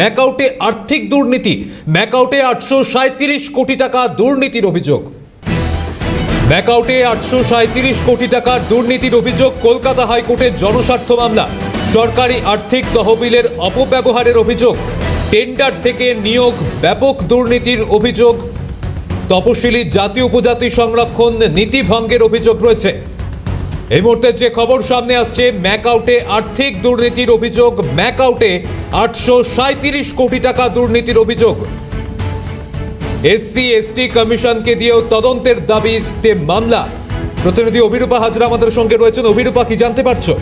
ম্যাকআউটে আর্থিক দুর্নীতি। ম্যাকআউটে 837 কোটি টাকা দুর্নীতির অভিযোগ। ম্যাকআউটে 837 কোটি টাকার দুর্নীতির অভিযোগ। কলকাতা হাইকোর্টে জনস্বার্থ মামলা। সরকারি আর্থিক তহবিলের অপব্যবহারের অভিযোগ। টেন্ডার থেকে নিয়োগ ব্যাপক দুর্নীতির অভিযোগ। তপশিলি জাতি উপজাতি সংরক্ষণ নীতি ভঙ্গের অভিযোগ রয়েছে। এই মুহূর্তে যে খবর সামনে আসছে, ম্যাকআউটে আর্থিক দুর্নীতির অভিযোগ। ম্যাকআউটে 837 কোটি টাকা দুর্নীতির অভিযোগ। এসসি এসটি কমিশনকে দিয়েও তদন্তের দাবিতে মামলা। প্রতিনিধি অভিরূপা হাজরা আমাদের সঙ্গে রয়েছেন। অভিরূপা, কি জানতে পারছো?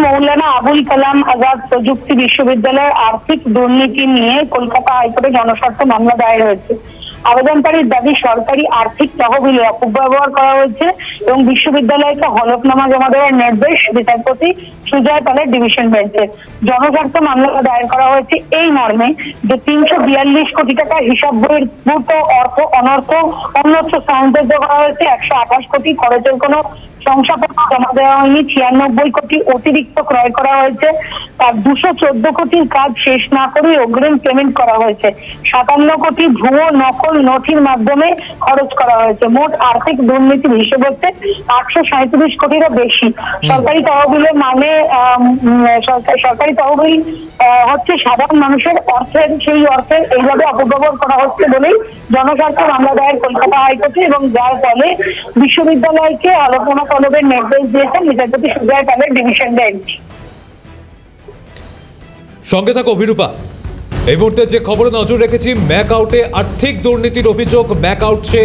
মৌলানা আবুল কালাম আজাদ প্রযুক্তি বিশ্ববিদ্যালয়ের আর্থিক দুর্নীতি নিয়ে কলকাতা হাইকোর্টে জনস্বার্থ মামলা দায়ের হয়েছে। আবেদনকারীর দাবি, সরকারি আর্থিক তহবিলে অপব্যবহার করা হয়েছে এবং বিশ্ববিদ্যালয়কে হলফনামা জমা দেওয়ার নির্দেশ বিচারপতি সুজয় পালের ডিভিশন বেঞ্চে। জনস্বার্থ মামলা দায়ের করা হয়েছে এই মর্মে যে 342 কোটি টাকা হিসাব বহির্ভূত অর্থ অন্যত্র স্থানান্তরিত করা হয়েছে। 128 কোটি খরচের কোনো শংসাপত্র জমা দেওয়া হয়নি। 96 কোটি অতিরিক্ত ক্রয় করা হয়েছে। তার 214 কোটির কাজ শেষ না করে অগ্রিম পেমেন্ট করা হয়েছে। 57 কোটি ভুয়ো নকল নথির মাধ্যমে খরচ করা হয়েছে। মোট আর্থিক দুর্নীতির হিসেব হচ্ছে 837 কোটিরও বেশি। সরকারি তহবিলের মানে সরকারি তহবিল হচ্ছে সাধারণ মানুষের অর্থের, সেই অর্থের এইভাবে অপব্যবহার করা হচ্ছে বলেই জনস্বার্থ মামলা দায়ের কলকাতা হাইকোর্টে, এবং যার ফলে বিশ্ববিদ্যালয়কে হলফনামা তলবের নির্দেশ দিয়েছেন বিচারপতি সুজয় পালের ডিভিশন বেঞ্চ। সঙ্গে থাকো অভিরূপা। এই মুহূর্তে যে খবরে নজর রেখেছি, ম্যাকআউটে আর্থিক দুর্নীতির অভিযোগ। ম্যাকআউটে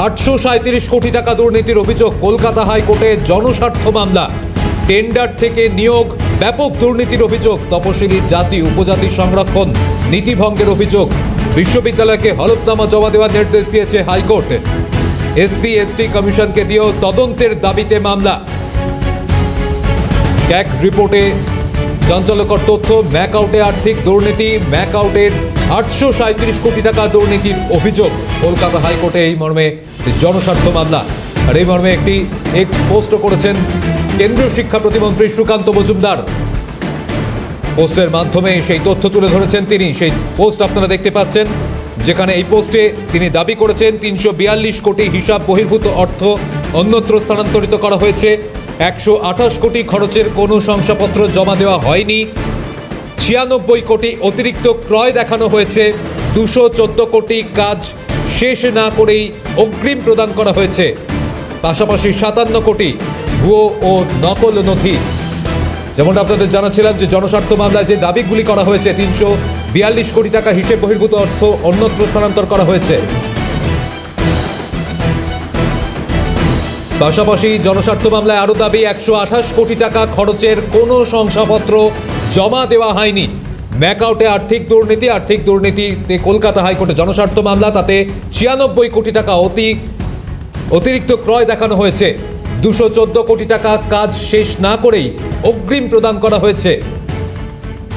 837 কোটি টাকা দুর্নীতির অভিযোগ। কলকাতা হাইকোর্টে জনস্বার্থ মামলা। টেন্ডার থেকে নিয়োগ ব্যাপক দুর্নীতির অভিযোগ। তপশিলি জাতি উপজাতি সংরক্ষণ নীতি ভঙ্গের অভিযোগ। বিশ্ববিদ্যালয়কে হলফনামা জমা দেওয়ার নির্দেশ দিয়েছে হাইকোর্ট। এসসি এসটি কমিশনকে দিয়েও তদন্তের দাবিতে মামলা। ক্যাগ রিপোর্টে চাঞ্চল্যকর তথ্য। ম্যাকআউটে আর্থিক দুর্নীতি। ম্যাকআউটের 837 কোটি টাকা দুর্নীতির অভিযোগ। কলকাতা হাইকোর্টে এই মর্মে জনস্বার্থ মামলা। আর এই মর্মে একটি এক্স পোস্ট করেছেন কেন্দ্রীয় শিক্ষা প্রতিমন্ত্রী সুকান্ত মজুমদার। পোস্টের মাধ্যমে সেই তথ্য তুলে ধরেছেন তিনি। সেই পোস্ট আপনারা দেখতে পাচ্ছেন, যেখানে এই পোস্টে তিনি দাবি করেছেন 342 কোটি হিসাব বহির্ভূত অর্থ অন্যত্র স্থানান্তরিত করা হয়েছে। 128 কোটি খরচের কোনো শংসাপত্র জমা দেওয়া হয়নি। 96 কোটি অতিরিক্ত ক্রয় দেখানো হয়েছে। 214 কোটি কাজ শেষ না করেই অগ্রিম প্রদান করা হয়েছে। পাশাপাশি 57 কোটি ভুয়ো ও নকল নথি। যেমনটা আপনাদের জানাচ্ছিলাম যে জনস্বার্থ মামলায় যে দাবিগুলি করা হয়েছে, 342 কোটি টাকা হিসেব বহির্ভূত অর্থ অন্যত্র স্থানান্তর করা হয়েছে। পাশাপাশি জনস্বার্থ মামলায় আরও দাবি, 128 কোটি টাকা খরচের কোনো শংসাপত্র জমা দেওয়া হয়নি। ম্যাকআউটে আর্থিক দুর্নীতিতে কলকাতা হাইকোর্টে জনস্বার্থ মামলা। তাতে 96 কোটি টাকা অতিরিক্ত ক্রয় দেখানো হয়েছে। 214 কোটি টাকা কাজ শেষ না করেই অগ্রিম প্রদান করা হয়েছে।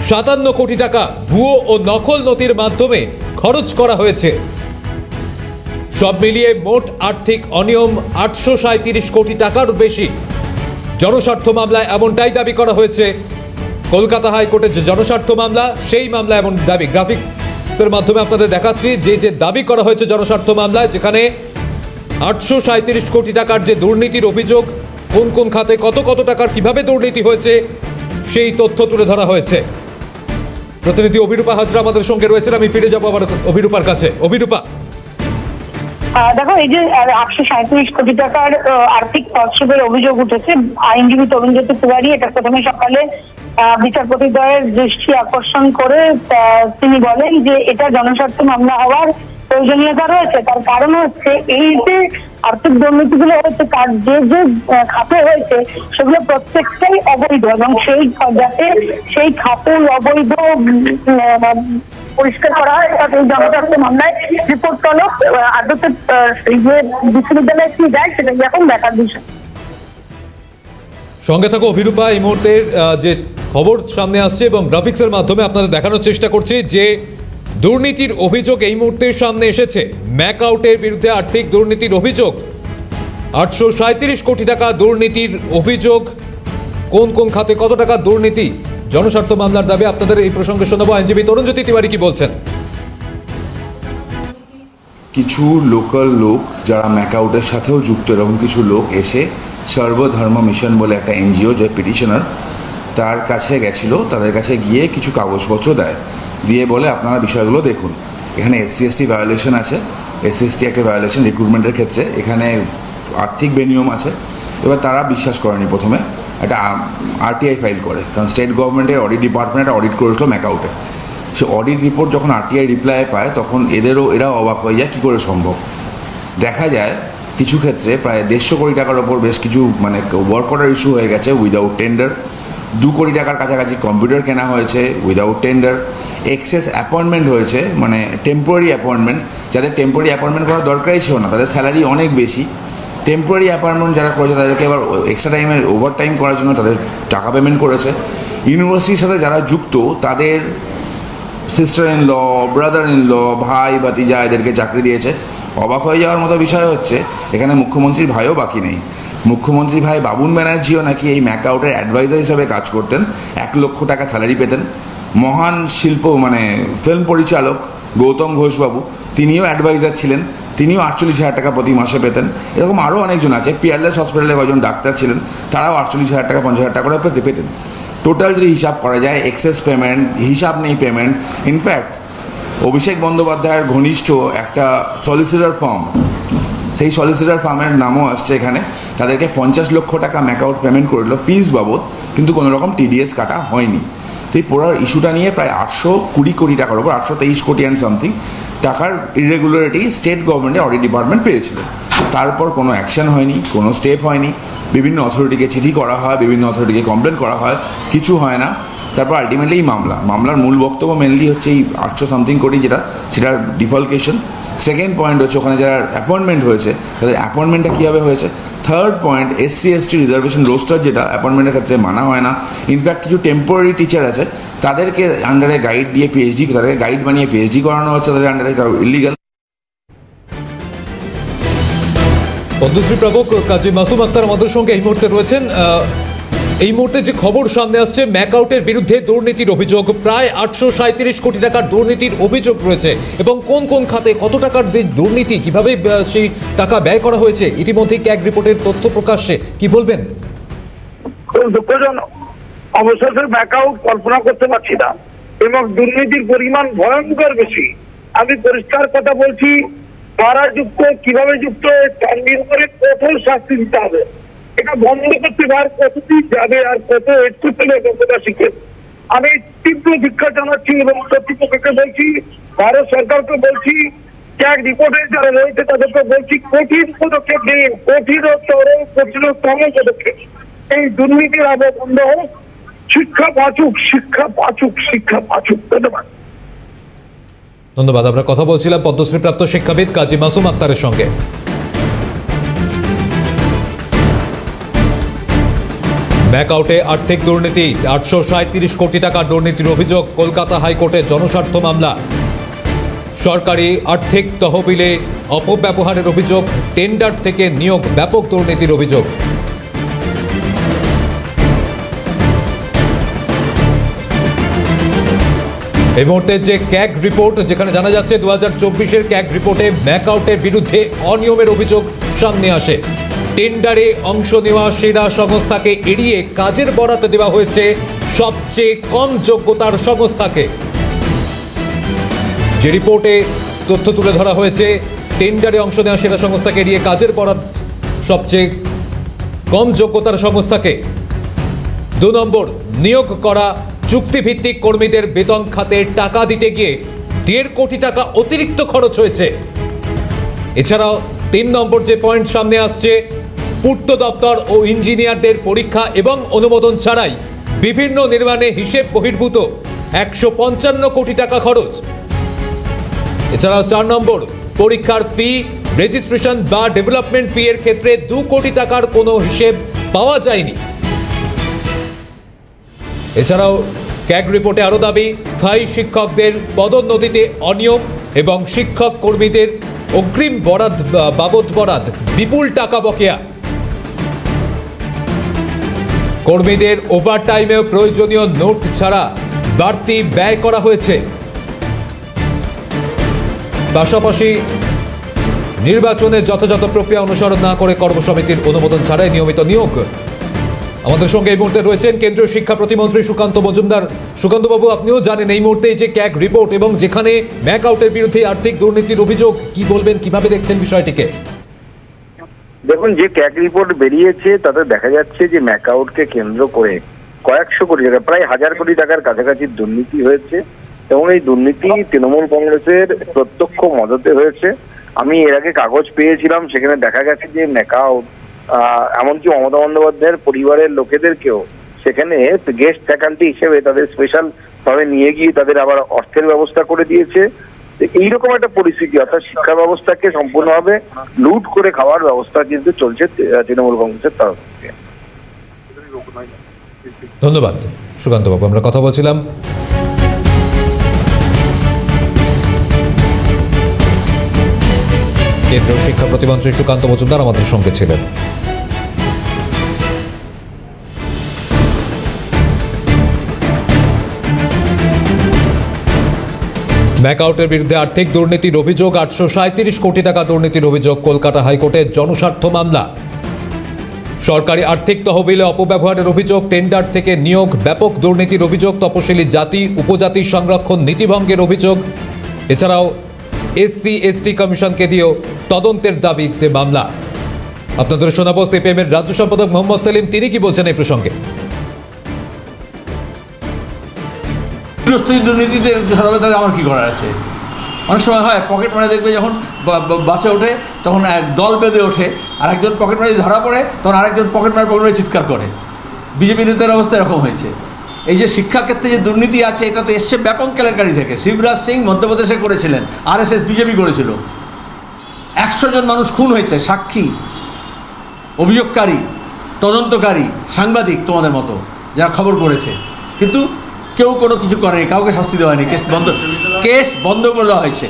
57 কোটি টাকা ভুয়ো ও নকল নথির মাধ্যমে খরচ করা হয়েছে। সব মিলিয়ে মোট আর্থিক অনিয়ম 837 কোটি টাকার বেশি। জনস্বার্থ মামলায় এমনটাই দাবি করা হয়েছে। কলকাতা হাইকোর্টের যে জনস্বার্থ মামলা, সেই মামলা এমন দাবি। গ্রাফিক্সের মাধ্যমে আপনাদের দেখাচ্ছি যে দাবি করা হয়েছে জনস্বার্থ মামলায়, যেখানে 837 কোটি টাকার যে দুর্নীতির অভিযোগ, কোন কোন খাতে কত কত টাকার কিভাবে দুর্নীতি হয়েছে, সেই তথ্য তুলে ধরা হয়েছে। প্রতিনিধি অভিরূপা হাজরা আমাদের সঙ্গে রয়েছেন। আমি ফিরে যাবো আবার অভিরূপার কাছে। অভিরূপা, দেখো, এই যে 837 কোটি টাকার আর্থিক তছরূপের অভিযোগ উঠেছে, আইনজীবী তরুণজ্যোতি তিওয়ারি এটা প্রথমে সকালে বিচারপতিদ্বয়ের দৃষ্টি আকর্ষণ করে তিনি বলেন যে এটা জনস্বার্থ মামলা হওয়ার প্রয়োজনীয়তা রয়েছে। তার কারণ হচ্ছে এই যে আর্থিক দুর্নীতিগুলো হয়েছে, তার যে যে খাতে হয়েছে সেগুলো প্রত্যেকটাই অবৈধ, এবং সেই খাতের অবৈধ পরিষ্কার করা হয়। এই জনস্বার্থ মামলায় রিপোর্ট তলব আদতে যে বিশ্ববিদ্যালয়ে কি যায় সেটা এখন দেখার বিষয়। সঙ্গে থাকো অভিরূপা। এই মুহূর্তের যে খবর সামনে আসছে এবং গ্রাফিক্সের মাধ্যমে আপনাদের দেখানোর চেষ্টা করছি যে দুর্নীতির অভিযোগ এই মুহূর্তে সামনে এসেছে। ম্যাকআউটের বিরুদ্ধে আর্থিক দুর্নীতির অভিযোগ। 837 কোটি টাকা দুর্নীতির অভিযোগ। কোন কোন খাতে কত টাকা দুর্নীতি জনস্বার্থ মামলার দাবি। আপনাদের এই প্রসঙ্গে শোনাবো আইনজীবী তরুণজ্যোতি তিওয়ারি কি বলছেন। কিছু লোকাল লোক যারা ম্যাকআউটের সাথেও যুক্ত, এরকম কিছু লোক এসে সর্বধর্ম মিশন বলে একটা এনজিও যে পিটিশনার, তার কাছে গেছিল। তাদের কাছে গিয়ে কিছু কাগজপত্র দেয়, দিয়ে বলে আপনারা বিষয়গুলো দেখুন, এখানে SC/ST ভায়োলেশন আছে, SC/ST একটা ভায়োলেশন রিক্রুটমেন্টের ক্ষেত্রে, এখানে আর্থিক বেনিয়ম আছে। এবার তারা বিশ্বাস করেনি, প্রথমে একটা RTI ফাইল করে, কারণ স্টেট গভর্নমেন্টের অডিট ডিপার্টমেন্ট অডিট করেছিল ম্যাকআউটে। সে অডিট রিপোর্ট যখন RTI রিপ্লাই পায়, তখন এরাও অবাক হয়ে যায়, কী করে সম্ভব। দেখা যায় কিছু ক্ষেত্রে প্রায় 150 কোটি টাকার ওপর বেশ কিছু ওয়ার্ক অর্ডার ইস্যু হয়ে গেছে উইদাউট টেন্ডার। 2 কোটি টাকার কাছাকাছি কম্পিউটার কেনা হয়েছে উইদাউট টেন্ডার। এক্সেস অ্যাপয়েন্টমেন্ট হয়েছে, টেম্পোরারি অ্যাপয়েন্টমেন্ট, যাদের টেম্পোরারি অ্যাপয়েন্টমেন্ট করার দরকারই ছিল না, তাদের স্যালারি অনেক বেশি। টেম্পোরারি অ্যাপয়েন্টমেন্ট যারা করেছে তাদেরকে এবার এক্সট্রা টাইমের ওভার টাইম করার জন্য তাদের টাকা পেমেন্ট করেছে। ইউনিভার্সিটির সাথে যারা যুক্ত তাদের sister in law, brother in law, ভাই ভাতিজা এদেরকে চাকরি দিয়েছে। অবাক হয়ে যাওয়ার মতো বিষয় হচ্ছে এখানে মুখ্যমন্ত্রীর ভাইও বাকি নেই। মুখ্যমন্ত্রী ভাই বাবুন ব্যানার্জিও নাকি এই ম্যাকআউটের অ্যাডভাইজার হিসাবে কাজ করতেন, 1 লক্ষ টাকা স্যালারি পেতেন। মহান ফিল্ম পরিচালক গৌতম ঘোষবাবু, তিনিও অ্যাডভাইজার ছিলেন, তিনিও 48,000 টাকা প্রতি মাসে পেতেন। এরকম আরও অনেকজন আছে। পিয়ারলেস হসপিটালে কয়েকজন ডাক্তার ছিলেন, তারাও 48,000 টাকা 50,000 টাকা করে পেতেন। টোটাল যদি হিসাব করা যায়, এক্সেস পেমেন্ট, হিসাব নেই পেমেন্ট। ইনফ্যাক্ট অভিষেক বন্দ্যোপাধ্যায়ের ঘনিষ্ঠ একটা সলিসিটর ফার্ম, সেই সলিসিটর ফার্মের নামও আসছে এখানে, তাদেরকে 50 লক্ষ টাকা ম্যাকআউট পেমেন্ট করল ফিস বাবদ, কিন্তু কোনো রকম TDS কাটা হয়নি। তো এই পুরো ইস্যুটা নিয়ে প্রায় 820 কোটি টাকার ওপর, 823 কোটি অ্যান্ড সামথিং টাকার ইরেগুলারিটি স্টেট গভর্নমেন্টের অডিট ডিপার্টমেন্ট পেয়েছিল। তারপর কোনো অ্যাকশন হয়নি, কোনো স্টেপ হয়নি। বিভিন্ন অথরিটিকে চিঠি করা হয়, বিভিন্ন অথরিটিকে কমপ্লেন করা হয়, কিছু হয় না। তারপর আলটিমেটলি মামলার মূল বক্তব্য মেনলি হচ্ছে এই 800 সামথিং কোটি সেটা ডিফলকেশন। সেকেন্ড পয়েন্ট হচ্ছে ওখানে যারা অ্যাপয়েন্টমেন্ট হয়েছে তাদের অ্যাপয়েন্টমেন্টটা কীভাবে হয়েছে। Third point SC/ST reservation roaster, যেটা অ্যাপয়েন্টমেন্টের ক্ষেত্রে মানা হয় না। ইনফ্যাক্ট কিছু টেম্পোরারি টিচার আছে, তাদেরকে আন্ডারে গাইড দিয়ে তাদেরকে গাইড বানিয়ে PhD করানো হচ্ছে তাদের আন্ডারে, ইলিগাল। পদ্মশ্রী প্রাপক কাজী মাসুম আক্তার আমাদের সঙ্গে এই মুহূর্তে রয়েছেন। এই মুহূর্তে যে খবর সামনে আসছে, ম্যাকআউটের বিরুদ্ধে দুর্নীতির অভিযোগ, প্রায় 837 কোটি টাকার দুর্নীতির অভিযোগ রয়েছে, এবং কোন কোন খাতে কত টাকার দুর্নীতি, কিভাবে সেই টাকা ব্যয় করা হয়েছে, ইতিমধ্যেই ক্যাগ রিপোর্টের তথ্য প্রকাশ্যে। কি বলবেন? দুঃখজনক, অবশেষে ম্যাকআউট কল্পনা করতে পারছি না, এবং দুর্নীতির পরিমাণ ভয়ঙ্কর বেশি। আমি পরিষ্কার কথা বলছি, কারা যুক্ত, কিভাবে যুক্ত, তার নির্ভরে কঠোর শাস্তি দিতে হবে। এটা বন্ধ করতে পার কতদিন যাবে আর কত একটু পেলে যোগ্যতা শিখে। আমি তীব্র ধিক্কার জানাচ্ছি এবং কর্তৃপক্ষকে বলছি, ভারত সরকারকে বলছি, ক্যাগ রিপোর্টে যারা রয়েছে তাদেরকে বলছি, কঠিন পদক্ষেপ নিন, কঠিনতম পদক্ষেপ। এই দুর্নীতির আগে বন্ধ হোক। শিক্ষা পাচুক। ধন্যবাদ। ধন্যবাদ। আমরা কথা বলছিলাম পদ্মশ্রীপ্রাপ্ত শিক্ষাবিদ কাজী মাসুম আক্তারের সঙ্গে। ম্যাকআউটে আর্থিক দুর্নীতি, 837 কোটি টাকার দুর্নীতির অভিযোগ, কলকাতা হাইকোর্টে জনস্বার্থ মামলা। সরকারি আর্থিক তহবিলে অপব্যবহারের অভিযোগ, টেন্ডার থেকে নিয়োগ, ব্যাপক দুর্নীতির অভিযোগ। এই মুহূর্তে যে ক্যাগ রিপোর্ট, যেখানে জানা যাচ্ছে 2024-এর ক্যাগ রিপোর্টে ম্যাকআউটের বিরুদ্ধে অনিয়মের অভিযোগ সামনে আসে। টেন্ডারে অংশ নেওয়া সেরা সংস্থাকে এড়িয়ে কাজের বরাত দেওয়া হয়েছে সবচেয়ে কম যোগ্যতার সংস্থাকে। যে রিপোর্টে তথ্য তুলে ধরা হয়েছে, টেন্ডারে অংশ নেওয়া সেরা সংস্থাকে এড়িয়ে কাজের বরাত সবচেয়ে কম যোগ্যতার সংস্থাকে। 2 নম্বর, নিয়োগ করা চুক্তিভিত্তিক কর্মীদের বেতন খাতে টাকা দিতে গিয়ে 1.5 কোটি টাকা অতিরিক্ত খরচ হয়েছে। এছাড়াও 3 নম্বর যে পয়েন্ট সামনে আসছে, পূর্ত দপ্তর ও ইঞ্জিনিয়ারদের পরীক্ষা এবং অনুমোদন ছাড়াই বিভিন্ন নির্মাণে হিসেব বহির্ভূত 155 কোটি টাকা খরচ। এছাড়াও 4 নম্বর, পরীক্ষার ফি, রেজিস্ট্রেশন বা ডেভেলপমেন্ট ফি এর ক্ষেত্রে 2 কোটি টাকার কোনো হিসেব পাওয়া যায়নি। এছাড়াও ক্যাগ রিপোর্টে আরও দাবি, স্থায়ী শিক্ষকদের পদোন্নতিতে অনিয়ম এবং শিক্ষক কর্মীদের অগ্রিম বাবদ বরাদ বিপুল টাকা বকেয়া। কর্মীদের ওভারটাইমেও প্রয়োজনীয় নোট ছাড়া বাড়তি ব্যয় করা হয়েছে। পাশাপাশি নির্বাচনের যথাযথ প্রক্রিয়া অনুসরণ না করে কর্মসমিতির অনুমোদন ছাড়াই নিয়মিত নিয়োগ। আমাদের সঙ্গে এই মুহূর্তে রয়েছেন কেন্দ্রীয় শিক্ষা প্রতিমন্ত্রী সুকান্ত মজুমদার। সুকান্তবাবু, আপনিও জানেন এই মুহূর্তে যে ক্যাগ রিপোর্ট এবং যেখানে ম্যাকআউটের বিরুদ্ধে আর্থিক দুর্নীতির অভিযোগ, কি বলবেন, কিভাবে দেখছেন বিষয়টিকে? দেখুন, যে ক্যাগ রিপোর্ট বেরিয়েছে তাতে দেখা যাচ্ছে যে ম্যাকআউটকে কেন্দ্র করে কয়েকশো কোটি টাকা, প্রায় 1000 কোটি টাকার কাছাকাছি দুর্নীতি হয়েছে এবং এই দুর্নীতি তৃণমূল কংগ্রেসের প্রত্যক্ষ মদতে হয়েছে। আমি এর আগে কাগজ পেয়েছিলাম, সেখানে দেখা গেছে যে ম্যাকআউট এমনকি মমতা বন্দ্যোপাধ্যায়ের পরিবারের লোকেদেরকেও সেখানে গেস্ট ফ্যাকাল্টি হিসেবে তাদের স্পেশাল ভাবে নিয়ে গিয়ে তাদের আবার অর্থের ব্যবস্থা করে দিয়েছে। এইরকম একটা পরিস্থিতি, অর্থাৎ শিক্ষা ব্যবস্থাকে সম্পূর্ণভাবে লুট করে খাওয়ার ব্যবস্থা কিন্তু চলছে তৃণমূল কংগ্রেসের তরফ থেকে। ধন্যবাদ সুকান্তবাবু। আমরা কথা বলছিলাম কেন্দ্রীয় শিক্ষা প্রতিমন্ত্রী সুকান্ত মজুমদার আমাদের সঙ্গে ছিলেন। ম্যাকআউটের বিরুদ্ধে আর্থিক দুর্নীতির অভিযোগ, 837 কোটি টাকা দুর্নীতির অভিযোগ, কলকাতা হাইকোর্টের জনস্বার্থ মামলা। সরকারি আর্থিক তহবিলে অপব্যবহারের অভিযোগ, টেন্ডার থেকে নিয়োগ, ব্যাপক দুর্নীতির অভিযোগ, তপশিলি জাতি উপজাতি সংরক্ষণ নীতিভঙ্গের অভিযোগ। এছাড়াও SC/ST কমিশনকে দিয়েও তদন্তের দাবিতে মামলা। আপনাদের শোনাবো সিপিএম এর রাজ্য সম্পাদক মোহাম্মদ সেলিম, তিনি কি বলছেন এই প্রসঙ্গে। দুর্নীতিতে আমার কি করার আছে? অনেক সময় হয় পকেট মারে, দেখবে যখন বাসে ওঠে তখন এক দল বেঁধে ওঠে, আর একজন পকেট মারি ধরা পড়ে তখন আরেকজন পকেট মারে চিৎকার করে। বিজেপি নেতার অবস্থা এরকম হয়েছে। এই যে শিক্ষাক্ষেত্রে যে দুর্নীতি আছে, এটা তো এসছে ব্যাপক কেলেঙ্কারি থেকে। শিবরাজ সিং মধ্যপ্রদেশে করেছিলেন, RSS বিজেপি করেছিল। 100 জন মানুষ খুন হয়েছে, সাক্ষী, অভিযোগকারী, তদন্তকারী, সাংবাদিক তোমাদের মতো যারা খবর করেছে, কিন্তু কেউ কোনো কিছু করেনি, কাউকে শাস্তি দেওয়া হয়নি, কেস বন্ধ করে দেওয়া হয়েছে।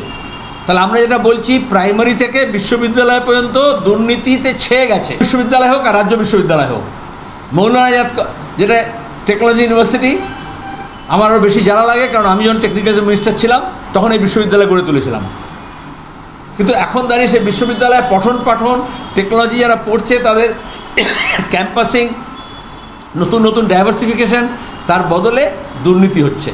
তাহলে আমরা যেটা বলছি, প্রাইমারি থেকে বিশ্ববিদ্যালয় পর্যন্ত দুর্নীতিতে ছেয়ে গেছে। বিশ্ববিদ্যালয় হোক আর রাজ্য বিশ্ববিদ্যালয় হোক। মৌলানা আজাদ, যেটা টেকনোলজি ইউনিভার্সিটি, আমার আরও বেশি জানা লাগে, কারণ আমি যখন টেকনিক্যাল মিনিস্টার ছিলাম তখন এই বিশ্ববিদ্যালয় গড়ে তুলেছিলাম। কিন্তু এখন দাঁড়িয়ে সেই বিশ্ববিদ্যালয়ে পঠন পাঠন টেকনোলজি যারা পড়ছে তাদের ক্যাম্পাসিং, নতুন নতুন ডাইভার্সিফিকেশন, তার বদলে দুর্নীতি হচ্ছে।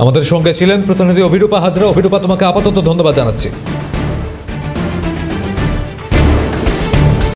আমাদের সঙ্গে ছিলেন প্রতিনিধি অভিরূপা হাজরা। অভিরূপা, তোমাকে আপাতত ধন্যবাদ জানাচ্ছি।